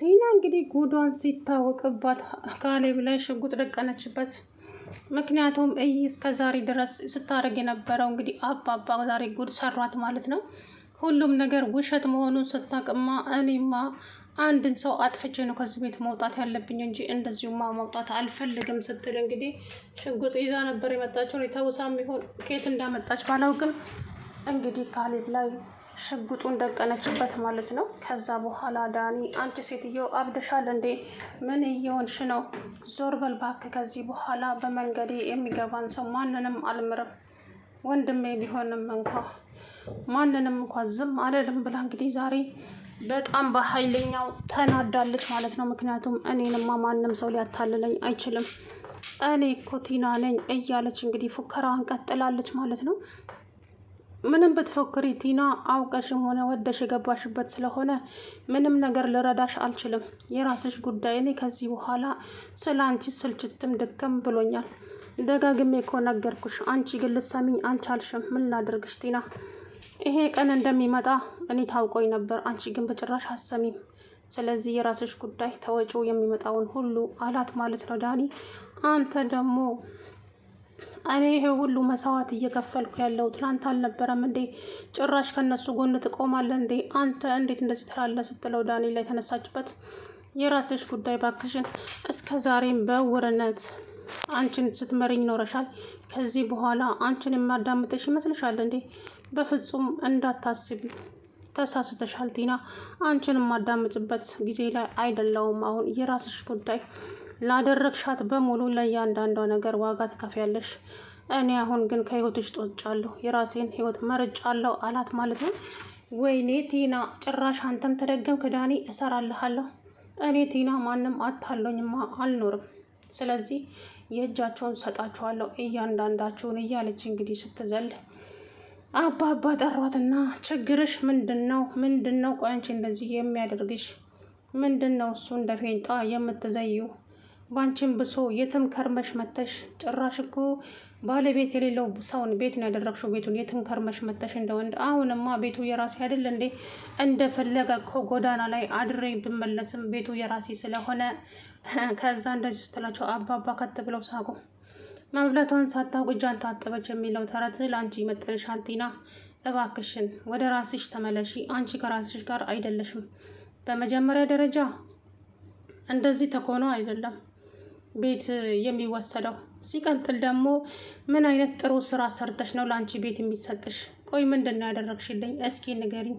ቲና እንግዲህ ጉዷን ሲታወቅባት ካሌብ ላይ ሽጉጥ ደቀነችበት። ምክንያቱም እስከ ዛሬ ድረስ ስታደርግ የነበረው እንግዲህ አባባ ዛሬ ጉድ ሰሯት ማለት ነው። ሁሉም ነገር ውሸት መሆኑን ስታቅማ እኔማ አንድን ሰው አጥፍቼ ነው ከዚህ ቤት መውጣት ያለብኝ እንጂ እንደዚሁማ መውጣት አልፈልግም ስትል እንግዲህ ሽጉጥ ይዛ ነበር የመጣችው። የተውሳም ይሆን ከየት እንዳመጣች ባላውቅም እንግዲህ ካሌብ ላይ ሽጉጡን ደቀነችበት ማለት ነው። ከዛ በኋላ ዳኒ አንቺ ሴትዮ አብደሻል እንዴ? ምን እየሆንሽ ነው? ዞር በል እባክህ። ከዚህ በኋላ በመንገዴ የሚገባን ሰው ማንንም አልምርም፣ ወንድሜ ቢሆንም ማንንም እንኳ ዝም አልልም ብላ እንግዲህ ዛሬ በጣም በኃይለኛው ተናዳለች ማለት ነው። ምክንያቱም እኔንማ ማንም ሰው ሊያታልለኝ አይችልም፣ እኔ እኮ ቲና ነኝ እያለች እንግዲህ ፉከራዋን ቀጥላለች ማለት ነው። ምንም ብትፎክሪ ቲና አውቀሽም ሆነ ወደሽ የገባሽበት ስለሆነ ምንም ነገር ልረዳሽ አልችልም። የራስሽ ጉዳይ። እኔ ከዚህ በኋላ ስለ አንቺ ስልችትም ድክም ብሎኛል። ደጋግሜ እኮ ነገርኩሽ፣ አንቺ ግን ልትሰሚኝ አልቻልሽም። ምን ላድርግሽ ቲና? ይሄ ቀን እንደሚመጣ እኔ ታውቆኝ ነበር፣ አንቺ ግን በጭራሽ አሰሚም። ስለዚህ የራስሽ ጉዳይ፣ ተወጪው የሚመጣውን ሁሉ አላት ማለት ነው ዳኒ። አንተ ደግሞ እኔ ይሄ ሁሉ መስዋዕት እየከፈልኩ ያለው ትናንት አልነበረም እንዴ? ጭራሽ ከነሱ ጎን ትቆማለህ እንዴ? አንተ እንዴት እንደዚህ ትላለህ? ስትለው ዳኒ ላይ ተነሳችበት። የራስሽ ጉዳይ ባክሽን። እስከ ዛሬም በውርነት አንቺን ስትመሪኝ ኖረሻል። ከዚህ በኋላ አንቺን የማዳምጥሽ ይመስልሻል እንዴ? በፍጹም እንዳታስቢ፣ ተሳስተሻል ቲና። አንቺን የማዳምጥበት ጊዜ ላይ አይደለውም አሁን። የራስሽ ጉዳይ። ላደረግሻት በሙሉ ለእያንዳንዷ ነገር ዋጋ ትከፍያለሽ። እኔ አሁን ግን ከህይወትሽ ጦጫለሁ፣ የራሴን ህይወት መርጫለሁ አላት ማለት ነው። ወይኔ ቲና፣ ጭራሽ አንተም ተደገምክ ዳኒ። እሰራልሃለሁ። እኔ ቲና ማንም አታለኝማ አልኖርም። ስለዚህ የእጃቸውን ሰጣችኋለሁ እያንዳንዳችሁን እያለች እንግዲህ ስትዘል አባባ ጠሯትና ችግርሽ ምንድን ነው? ምንድን ነው? ቆይ አንቺ እንደዚህ የሚያደርግሽ ምንድን ነው? እሱ እንደ ፌንጣ የምትዘዩ ባንቺን ብሶ የትም ከርመሽ መተሽ። ጭራሽ እኮ ባለቤት የሌለው ሰውን ቤት ነው ያደረግሽው። ቤቱን የትም ከርመሽ መተሽ እንደ ወንድ። አሁንማ ቤቱ የራሴ አይደል እንዴ? እንደፈለገ እኮ ጎዳና ላይ አድሬ ብመለስም ቤቱ የራሴ ስለሆነ። ከዛ እንደዚህ ስትላቸው አባባ ከት ብለው ሳቁ። መብለቷን ሳታውቅ እጇን ታጠበች የሚለው ተረት ለአንቺ ይመጥንሻል ቲና። እባክሽን ወደ ራስሽ ተመለሺ። አንቺ ከራስሽ ጋር አይደለሽም። በመጀመሪያ ደረጃ እንደዚህ ተኮኖ አይደለም ቤት የሚወሰደው። ሲቀጥል ደግሞ ምን አይነት ጥሩ ስራ ሰርተሽ ነው ለአንቺ ቤት የሚሰጥሽ? ቆይ ምንድን ነው ያደረግሽልኝ? እስኪ ንገሪኝ።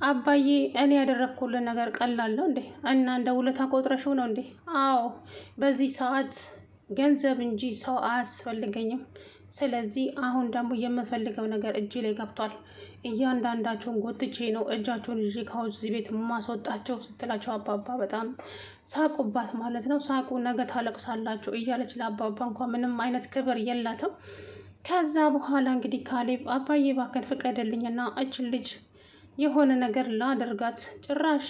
አባዬ እኔ ያደረግኩልን ነገር ቀላል ነው እንዴ? እና እንደ ውለታ ቆጥረሽው ነው እንዴ? አዎ፣ በዚህ ሰዓት ገንዘብ እንጂ ሰው አያስፈልገኝም። ስለዚህ አሁን ደግሞ የምፈልገው ነገር እጅ ላይ ገብቷል። እያንዳንዳቸውን ጎትቼ ነው እጃቸውን ይዤ ከዚህ ቤት ማስወጣቸው ስትላቸው አባባ በጣም ሳቁባት ማለት ነው። ሳቁ ነገ ታለቅሳላችሁ እያለች ለአባባ እንኳ ምንም አይነት ክብር የላትም። ከዛ በኋላ እንግዲህ ካሌብ አባዬ ባከን ፍቀድልኝና እችን ልጅ የሆነ ነገር ላደርጋት። ጭራሽ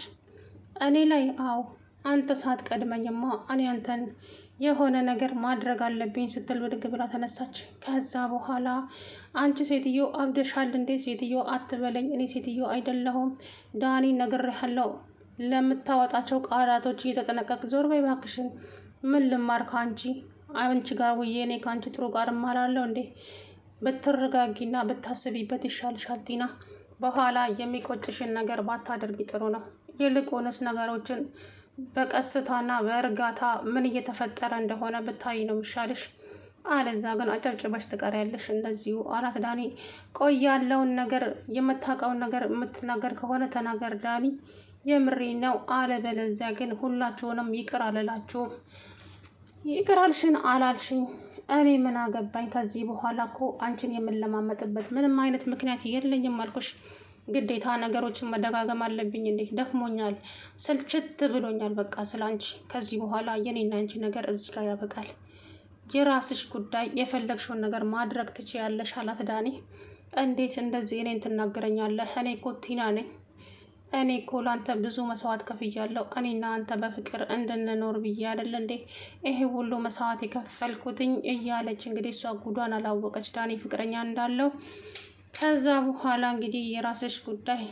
እኔ ላይ? አዎ አንተ ሳትቀድመኝማ እኔ አንተን የሆነ ነገር ማድረግ አለብኝ ስትል ብድግ ብላ ተነሳች። ከዛ በኋላ አንቺ ሴትዮ አብደሻል እንዴ? ሴትዮ አትበለኝ፣ እኔ ሴትዮ አይደለሁም። ዳኒ ነግሬሃለሁ፣ ለምታወጣቸው ቃላቶች እየተጠነቀቅ። ዞር በይ እባክሽን። ምን ልማር ከአንቺ? አንቺ ጋር ውዬ እኔ ከአንቺ ጥሩ ጋር እማላለሁ እንዴ? ብትረጋጊና ብታስቢበት ይሻልሻል ቲና። በኋላ የሚቆጭሽን ነገር ባታደርጊ ጥሩ ነው። ይልቁንስ ነገሮችን በቀስታና በእርጋታ ምን እየተፈጠረ እንደሆነ ብታይ ነው የሚሻልሽ። አለዛ ግን አጨብጭበሽ ትቀሪያለሽ እንደዚሁ አላት ዳኒ። ቆይ ያለውን ነገር የምታውቀውን ነገር የምትናገር ከሆነ ተናገር ዳኒ፣ የምሬ ነው። አለበለዚያ ግን ሁላችሁንም ይቅር አልላችሁም። ይቅር አልሽን አላልሽኝ እኔ ምን አገባኝ? ከዚህ በኋላ እኮ አንቺን የምንለማመጥበት ምንም አይነት ምክንያት የለኝም አልኩሽ። ግዴታ ነገሮችን መደጋገም አለብኝ እንዴ? ደክሞኛል፣ ስልችት ብሎኛል። በቃ ስለ አንቺ ከዚህ በኋላ የኔና አንቺ ነገር እዚህ ጋር ያበቃል። የራስሽ ጉዳይ፣ የፈለግሽውን ነገር ማድረግ ትችያለሽ አላት ዳኒ። እንዴት እንደዚህ እኔን ትናገረኛለህ? እኔ እኮ ቲና ነኝ። እኔ እኮ ለአንተ ብዙ መስዋዕት ከፍያለሁ። እኔና አንተ በፍቅር እንድንኖር ብዬ አይደል እንዴ ይሄ ሁሉ መስዋዕት የከፈልኩትኝ? እያለች እንግዲህ እሷ ጉዷን አላወቀች ዳኒ ፍቅረኛ እንዳለው። ከዛ በኋላ እንግዲህ የራስሽ ጉዳይ፣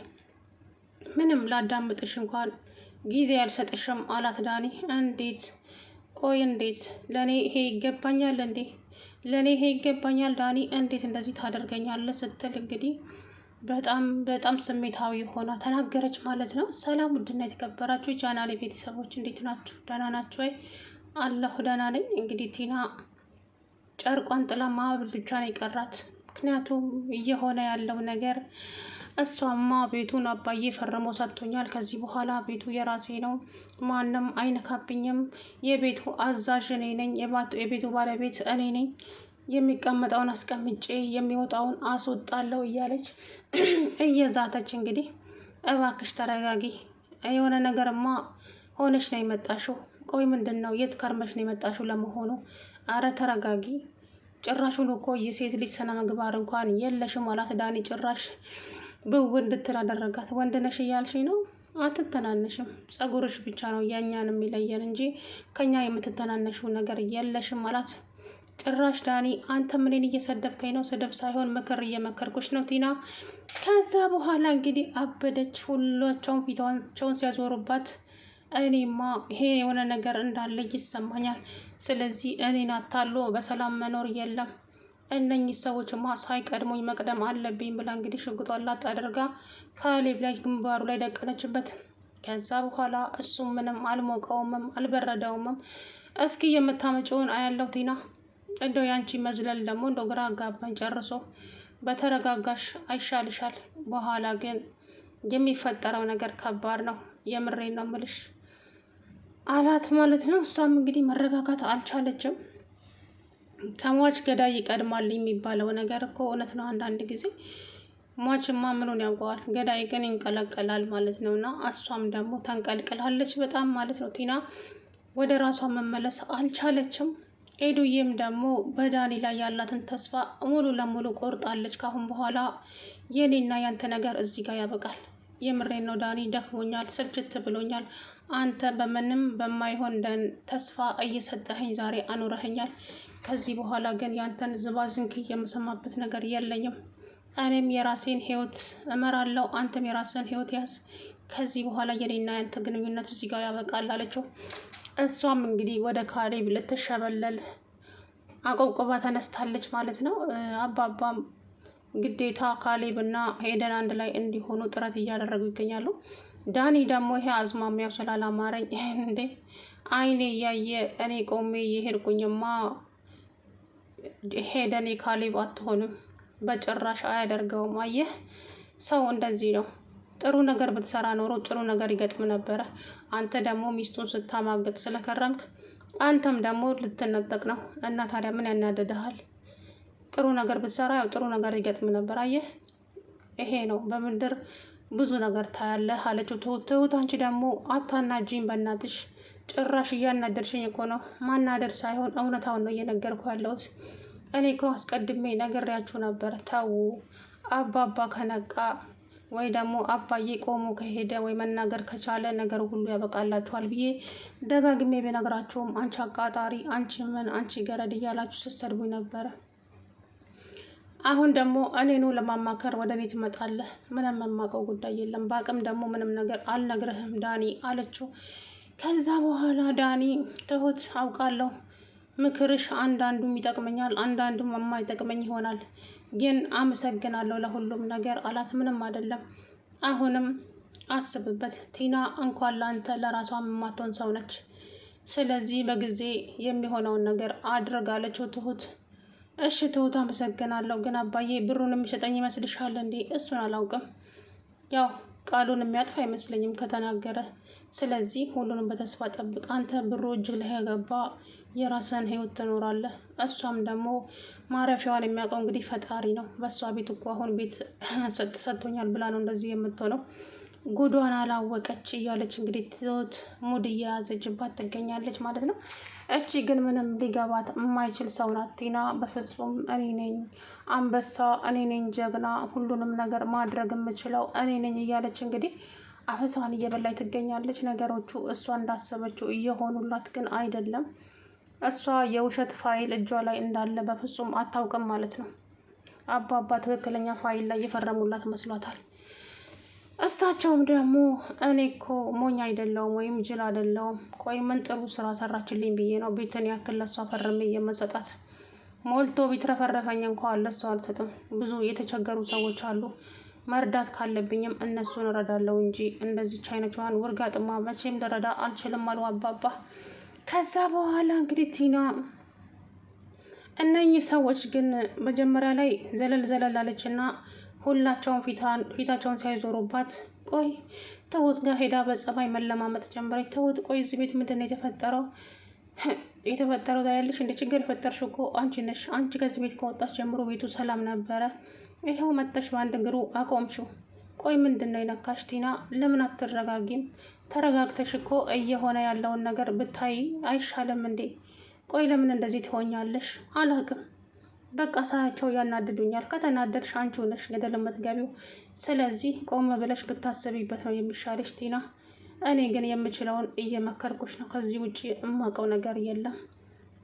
ምንም ላዳምጥሽ እንኳን ጊዜ ያልሰጥሽም አላት ዳኒ። እንዴት? ቆይ እንዴት? ለእኔ ይሄ ይገባኛል እንዴ? ለእኔ ይሄ ይገባኛል ዳኒ? እንዴት እንደዚህ ታደርገኛለህ? ስትል እንግዲህ በጣም ስሜታዊ ሆና ተናገረች ማለት ነው። ሰላም ውድና የተከበራችሁ የቻናሌ ቤተሰቦች እንዴት ናችሁ? ደህና ናችሁ ወይ? አለሁ ደህና ነኝ። እንግዲህ ቲና ጨርቋን ጥላ ማብል ብቻ ነው የቀራት። ምክንያቱም እየሆነ ያለው ነገር እሷማ ቤቱን አባዬ ፈርሞ ሰጥቶኛል። ከዚህ በኋላ ቤቱ የራሴ ነው፣ ማንም አይነካብኝም። የቤቱ አዛዥ እኔ ነኝ፣ የቤቱ ባለቤት እኔ ነኝ። የሚቀመጠውን አስቀምጬ የሚወጣውን አስወጣለሁ እያለች እየዛተች እንግዲህ እባክሽ ተረጋጊ፣ የሆነ ነገርማ ሆነሽ ነው የመጣሽው። ቆይ ምንድን ነው? የት ከርመሽ ነው የመጣሽው ለመሆኑ? አረ ተረጋጊ። ጭራሹን እኮ የሴት ልጅ ስነ ምግባር እንኳን የለሽም አላት ዳኒ። ጭራሽ ብው እንድትል አደረጋት። ወንድ ነሽ እያልሽ ነው? አትተናነሽም። ጸጉርሽ ብቻ ነው የእኛን የሚለየን እንጂ ከኛ የምትተናነሽው ነገር የለሽም አላት። ጭራሽ ዳኒ አንተ ምንን እየሰደብከኝ ነው? ስድብ ሳይሆን ምክር እየመከርኩሽ ነው ቲና። ከዛ በኋላ እንግዲህ አበደች። ሁላቸውም ፊታቸውን ሲያዞሩባት እኔማ ይሄ የሆነ ነገር እንዳለ ይሰማኛል። ስለዚህ እኔን አታሎ በሰላም መኖር የለም። እነኚህ ሰዎችማ ሳይቀድሙኝ መቅደም አለብኝ ብላ እንግዲህ ሽጉጧን ላጥ አድርጋ ካሌብ ላይ ግንባሩ ላይ ደቀነችበት። ከዛ በኋላ እሱም ምንም አልሞቀውምም አልበረደውምም። እስኪ የምታመጪውን አያለው ቲና። እንደው ያንቺ መዝለል ደግሞ እንደው ግራ አጋባኝ ጨርሶ። በተረጋጋሽ አይሻልሻል? በኋላ ግን የሚፈጠረው ነገር ከባድ ነው። የምሬን ነው ምልሽ አላት ማለት ነው። እሷም እንግዲህ መረጋጋት አልቻለችም። ከሟች ገዳይ ይቀድማል የሚባለው ነገር እኮ እውነት ነው። አንዳንድ ጊዜ ሟችማ ምኑን ያውቀዋል፣ ገዳይ ግን ይንቀለቀላል ማለት ነው። እና እሷም ደግሞ ተንቀልቅላለች በጣም ማለት ነው። ቲና ወደ ራሷ መመለስ አልቻለችም። ኤዱዬም ደግሞ በዳኒ ላይ ያላትን ተስፋ ሙሉ ለሙሉ ቆርጣለች። ካሁን በኋላ የኔና ያንተ ነገር እዚህ ጋር ያበቃል። የምሬን ነው ዳኒ፣ ደክሞኛል፣ ስልችት ብሎኛል። አንተ በምንም በማይሆን ተስፋ እየሰጠኸኝ ዛሬ አኑረኸኛል። ከዚህ በኋላ ግን ያንተን ዝባዝንኪ የምሰማበት ነገር የለኝም። እኔም የራሴን ህይወት እመራለሁ፣ አንተም የራስን ህይወት ያዝ። ከዚህ በኋላ የኔና ያንተ ግንኙነት እዚህ ጋር ያበቃል አለችው። እሷም እንግዲህ ወደ ካሌብ ልትሸበለል አቆብቆባ ተነስታለች ማለት ነው። አባባም ግዴታ ካሌብ እና ሄደን አንድ ላይ እንዲሆኑ ጥረት እያደረጉ ይገኛሉ። ዳኒ ደግሞ ይሄ አዝማሚያው ስላላማረኝ እንዴ አይኔ እያየ እኔ ቆሜ የሄድኩኝማ ሄደን የካሌብ አትሆንም፣ በጭራሽ አያደርገውም። አየህ ሰው እንደዚህ ነው። ጥሩ ነገር ብትሰራ ኖሮ ጥሩ ነገር ይገጥም ነበረ። አንተ ደግሞ ሚስቱን ስታማግጥ ስለከረምክ አንተም ደግሞ ልትነጠቅ ነው። እና ታዲያ ምን ያናደድሃል? ጥሩ ነገር ብትሰራ ያው ጥሩ ነገር ይገጥም ነበር። አየህ ይሄ ነው በምድር ብዙ ነገር ታያለህ አለችው። ትሁት አንቺ ደግሞ አታናጂኝ በእናትሽ፣ ጭራሽ እያናደድሽኝ እኮ ነው። ማናደድ ሳይሆን እውነታውን ነው እየነገርኩ ያለሁት። እኔ እኮ አስቀድሜ ነግሬያችሁ ነበር። ተው አባባ ከነቃ ወይ ደግሞ አባዬ ቆሞ ከሄደ ወይ መናገር ከቻለ ነገር ሁሉ ያበቃላችኋል ብዬ ደጋግሜ ብነግራችሁም አንቺ አቃጣሪ፣ አንቺ ምን፣ አንቺ ገረድ እያላችሁ ስትሰድቡኝ ነበረ። አሁን ደግሞ እኔኑ ለማማከር ወደ እኔ ትመጣለህ። ምንም የማውቀው ጉዳይ የለም። በአቅም ደግሞ ምንም ነገር አልነግርህም ዳኒ አለችው። ከዛ በኋላ ዳኒ ትሁት አውቃለሁ ምክርሽ አንዳንዱም ይጠቅመኛል፣ አንዳንዱም የማይጠቅመኝ ይሆናል፣ ግን አመሰግናለሁ ለሁሉም ነገር አላት። ምንም አይደለም። አሁንም አስብበት ቲና እንኳን ለአንተ ለራሷ የማትሆን ሰው ነች። ስለዚህ በጊዜ የሚሆነውን ነገር አድርግ አለችው ትሁት። እሺ ትሁት አመሰግናለሁ፣ ግን አባዬ ብሩን የሚሰጠኝ ይመስልሻል እንዴ? እሱን አላውቅም። ያው ቃሉን የሚያጥፍ አይመስለኝም ከተናገረ። ስለዚህ ሁሉንም በተስፋ ጠብቅ። አንተ ብሩ እጅ ላይ የገባ የራስን ህይወት ትኖራለህ። እሷም ደግሞ ማረፊያዋን የሚያውቀው እንግዲህ ፈጣሪ ነው። በእሷ ቤት እኮ አሁን ቤት ሰጥቶኛል ብላ ነው እንደዚህ የምትሆነው። ጉዷን አላወቀች እያለች እንግዲህ ትሁት ሙድ እየያዘችባት ትገኛለች ማለት ነው። እቺ ግን ምንም ሊገባት የማይችል ሰው ናት ቲና። በፍጹም እኔ ነኝ አንበሳ፣ እኔ ነኝ ጀግና፣ ሁሉንም ነገር ማድረግ የምችለው እኔ ነኝ እያለች እንግዲህ አፈሳን እየበላይ ትገኛለች። ነገሮቹ እሷ እንዳሰበችው እየሆኑላት ግን አይደለም። እሷ የውሸት ፋይል እጇ ላይ እንዳለ በፍጹም አታውቅም ማለት ነው። አባባ ትክክለኛ ፋይል ላይ የፈረሙላት መስሏታል። እሳቸውም ደግሞ እኔ እኮ ሞኝ አይደለውም ወይም ጅል አይደለውም። ቆይ ምን ጥሩ ስራ ሰራችልኝ ብዬ ነው ቤትን ያክል ለሷ ፈርሜ የመሰጣት? ሞልቶ ቢትረፈረፈኝ እንኳን ለሷ አልሰጥም። ብዙ የተቸገሩ ሰዎች አሉ። መርዳት ካለብኝም እነሱን እረዳለሁ እንጂ እንደዚች አይነቷን ውርጋጥማ መቼም ልረዳ አልችልም አሉ አባባ። ከዛ በኋላ እንግዲህ ቲና እነኚህ ሰዎች ግን መጀመሪያ ላይ ዘለል ዘለል አለችና ሁላቸውን ፊታቸውን ሳይዞሩባት፣ ቆይ ትሁት ጋር ሄዳ በጸባይ መለማመጥ ጀመረች። ትሁት ቆይ እዚህ ቤት ምንድን ነው የተፈጠረው? የተፈጠረው ታያለሽ፣ እንደ ችግር የፈጠርሽው እኮ አንቺ ነሽ። አንቺ ከዚህ ቤት ከወጣች ጀምሮ ቤቱ ሰላም ነበረ። ይኸው መጥተሽ በአንድ እግሩ አቆምሽው። ቆይ ምንድን ነው የነካሽ ቲና? ለምን አትረጋጊም? ተረጋግተሽ እኮ እየሆነ ያለውን ነገር ብታይ አይሻልም እንዴ? ቆይ ለምን እንደዚህ ትሆኛለሽ? አላቅም፣ በቃ ሳያቸው ያናድዱኛል። ከተናደድሽ አንቺው ነሽ ገደል የምትገቢው። ስለዚህ ቆም ብለሽ ብታስቢበት ነው የሚሻለሽ ቲና። እኔ ግን የምችለውን እየመከርኩሽ ነው። ከዚህ ውጭ የማውቀው ነገር የለም።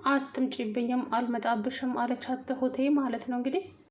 አትምጪብኝም፣ አልመጣብሽም አለቻት ትሁቴ ማለት ነው እንግዲህ